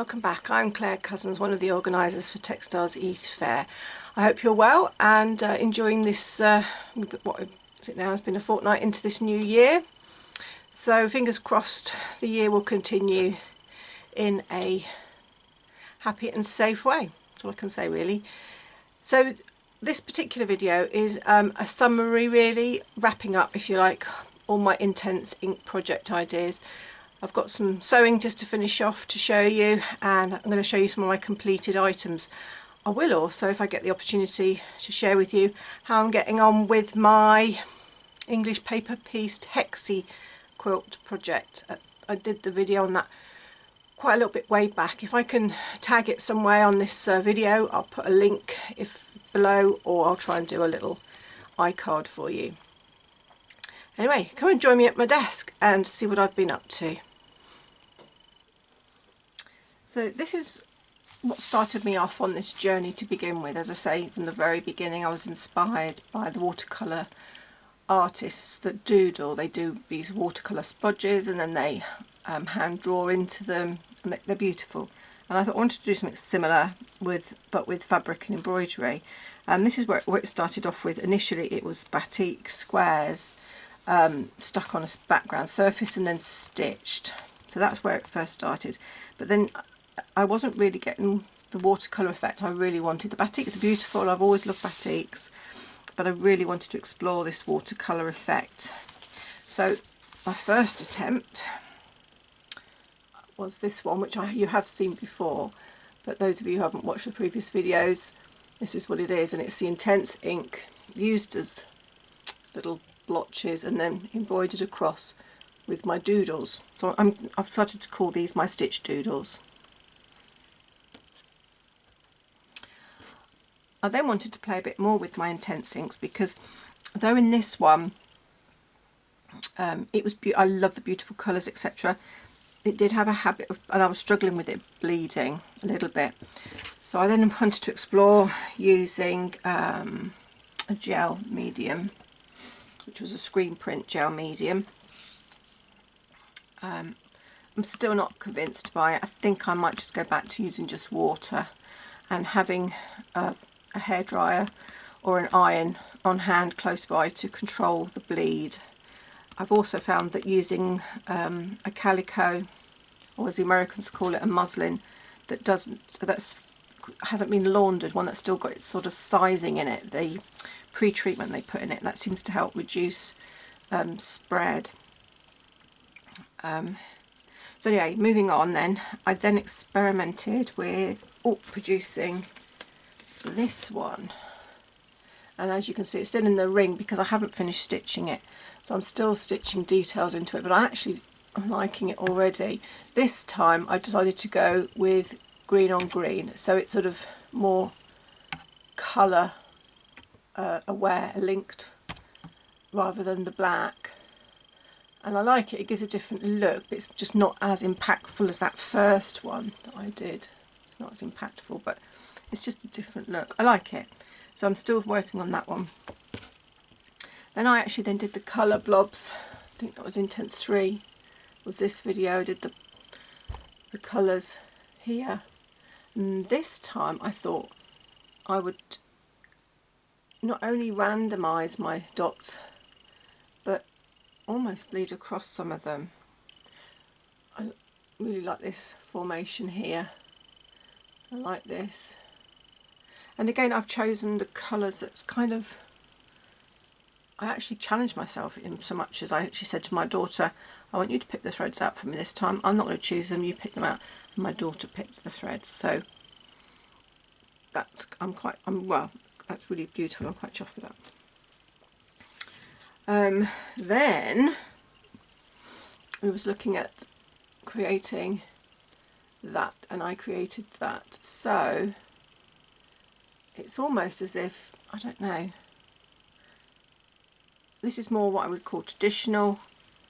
welcome back. I'm Claire Cousins, one of the organisers for Textiles East Fair. I hope you're well and enjoying this, what is it now? It's been a fortnight into this new year. So fingers crossed the year will continue in a happy and safe way. That's all I can say really. So this particular video is a summary really, wrapping up, if you like, all my intense ink project ideas. I've got some sewing just to finish off to show you, and I'm going to show you some of my completed items. I will also, if I get the opportunity, to share with you how I'm getting on with my English paper pieced hexi quilt project. I did the video on that quite a little bit way back. If I can tag it somewhere on this video, I'll put a link below, or I'll try and do a little iCard for you. Anyway, come and join me at my desk and see what I've been up to. So this is what started me off on this journey to begin with. As I say, from the very beginning I was inspired by the watercolour artists that doodle. They do these watercolour splodges and then they hand draw into them, and they're beautiful. And I thought I wanted to do something similar but with fabric and embroidery. And this is where it started off with. Initially it was batik squares stuck on a background surface and then stitched. So that's where it first started. But then I wasn't really getting the watercolour effect I really wanted. The batiks are beautiful, I've always loved batiks, but I really wanted to explore this watercolour effect. So my first attempt was this one, which you have seen before, but those of you who haven't watched the previous videos, this is what it is, and it's the intense ink used as little blotches and then embroidered across with my doodles. So I've started to call these my stitch doodles. I then wanted to play a bit more with my intense inks, because though in this one it was I love the beautiful colours, etc., it did have a habit of, and I was struggling with it bleeding a little bit. So I then wanted to explore using a gel medium, which was a screen print gel medium. I'm still not convinced by it. I think I might just go back to using just water and having a hairdryer or an iron on hand close by to control the bleed. I've also found that using a calico, or as the Americans call it, a muslin that hasn't been laundered, one that's still got its sort of sizing in it, the pre-treatment they put in it, that seems to help reduce spread. So anyway, moving on then, I then experimented with producing this one, and as you can see it's still in the ring because I haven't finished stitching it, so I'm still stitching details into it, but I'm liking it already. This time I decided to go with green on green, so it's sort of more colour aware, linked, rather than the black. And I like it, it gives a different look, but it's just not as impactful as that first one that I did. It's not as impactful, but it's just a different look. I like it, so I'm still working on that one. Then I actually then did the colour blobs. I think that was Intense 3, was this video. I did the colours here, and this time I thought I would not only randomise my dots, but almost bleed across some of them. I really like this formation here. I like this. And again, I've chosen the colours that's kind of, I actually challenged myself in so much as I actually said to my daughter, I want you to pick the threads out for me this time. I'm not going to choose them, you pick them out. And my daughter picked the threads, so well, that's really beautiful. I'm quite chuffed with that. Then we was looking at creating that, and I created that. So it's almost as if, I don't know, this is more what I would call traditional,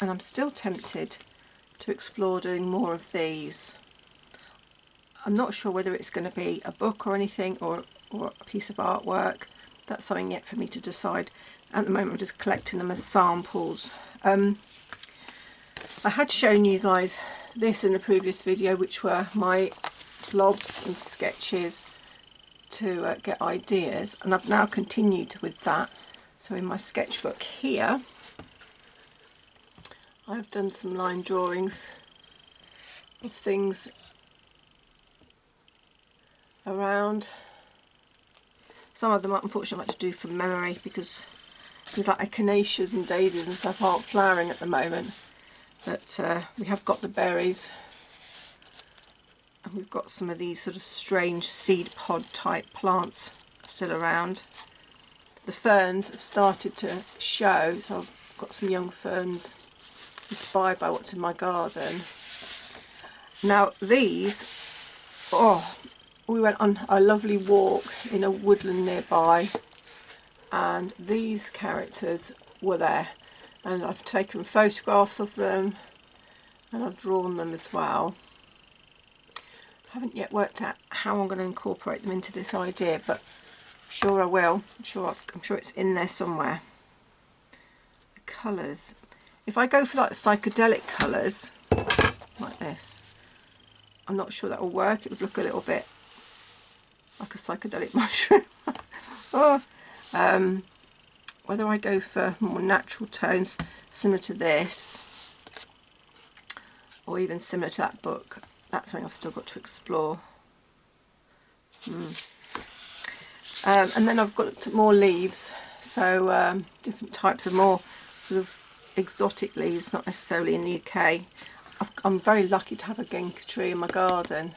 and I'm still tempted to explore doing more of these. I'm not sure whether it's going to be a book or anything, or a piece of artwork. That's something yet for me to decide. At the moment I'm just collecting them as samples. I had shown you guys this in the previous video, which were my blobs and sketches to get ideas, and I've now continued with that. So in my sketchbook here I've done some line drawings of things around. Some of them unfortunately I have to do from memory because things like echinaceas and daisies and stuff aren't flowering at the moment, but we have got the berries, and we've got some of these sort of strange seed pod type plants still around. The ferns have started to show, so I've got some young ferns inspired by what's in my garden. Now these, oh, we went on a lovely walk in a woodland nearby, and these characters were there, and I've taken photographs of them and I've drawn them as well. I haven't yet worked out how I'm going to incorporate them into this idea, but I'm sure I will. I'm sure it's in there somewhere. The colours. If I go for like psychedelic colours, like this, I'm not sure that will work. It would look a little bit like a psychedelic mushroom. Oh, whether I go for more natural tones similar to this, or even similar to that book, that's something I've still got to explore. And then I've got looked at more leaves, so different types of more sort of exotic leaves, not necessarily in the UK. I'm very lucky to have a ginkgo tree in my garden.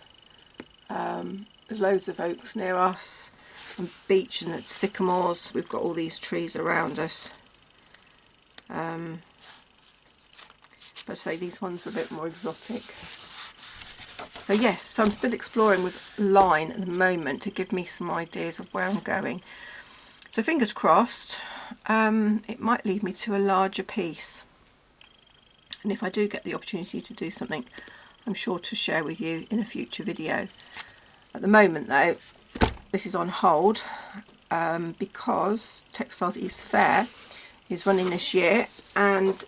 There's loads of oaks near us, and beech and sycamores. We've got all these trees around us. But say these ones are a bit more exotic. So yes, so I'm still exploring with line at the moment to give me some ideas of where I'm going. So fingers crossed, it might lead me to a larger piece. And if I do get the opportunity to do something, I'm sure to share with you in a future video. At the moment though, this is on hold because Textiles East Fair is running this year, and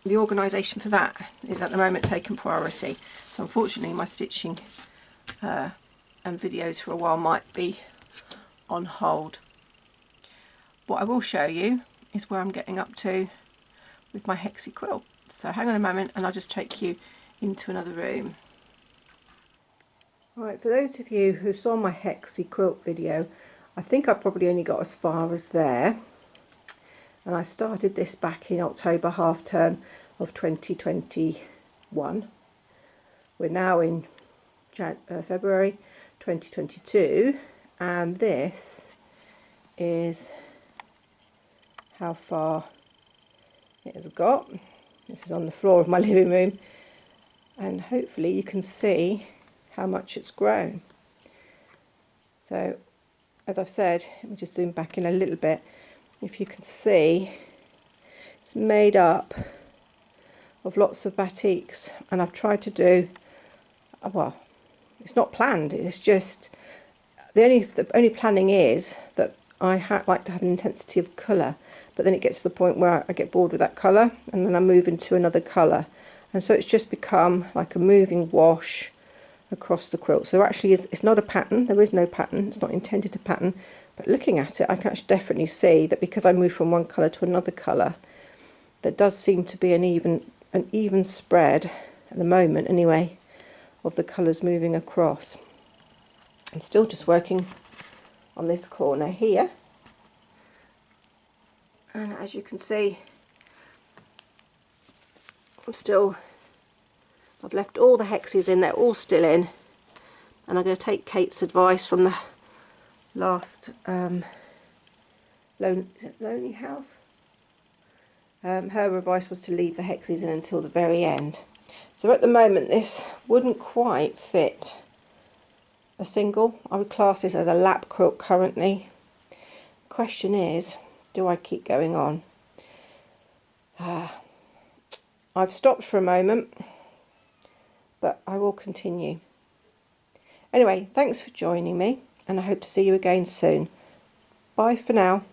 the organisation for that is at the moment taking priority. So unfortunately my stitching and videos for a while might be on hold. What I will show you is where I'm getting up to with my hexi quilt. So hang on a moment and I'll just take you into another room. Right, for those of you who saw my hexi quilt video, I think I probably only got as far as there. And I started this back in October half term of 2021. We're now in February 2022, and this is how far it has got. This is on the floor of my living room, and hopefully you can see how much it's grown. So as I've said, let me just zoom back in a little bit. If you can see, it's made up of lots of batiks, and I've tried to do, well, it's not planned, it's just the only planning is that I like to have an intensity of colour, but then it gets to the point where I get bored with that colour and then I move into another colour, and so it's just become like a moving wash across the quilt. So actually it's not a pattern, there is no pattern, it's not intended to pattern, but looking at it I can actually definitely see that because I move from one colour to another colour, there does seem to be an even spread at the moment anyway of the colours moving across. I'm still just working on this corner here, and as you can see I've left all the hexes in, they're all still in, and I'm going to take Kate's advice from the last Lonely House. Her advice was to leave the hexes in until the very end. So at the moment this wouldn't quite fit a single. I would class this as a lap quilt currently. The question is, do I keep going on? I've stopped for a moment, but I will continue. Anyway, thanks for joining me, and I hope to see you again soon. Bye for now.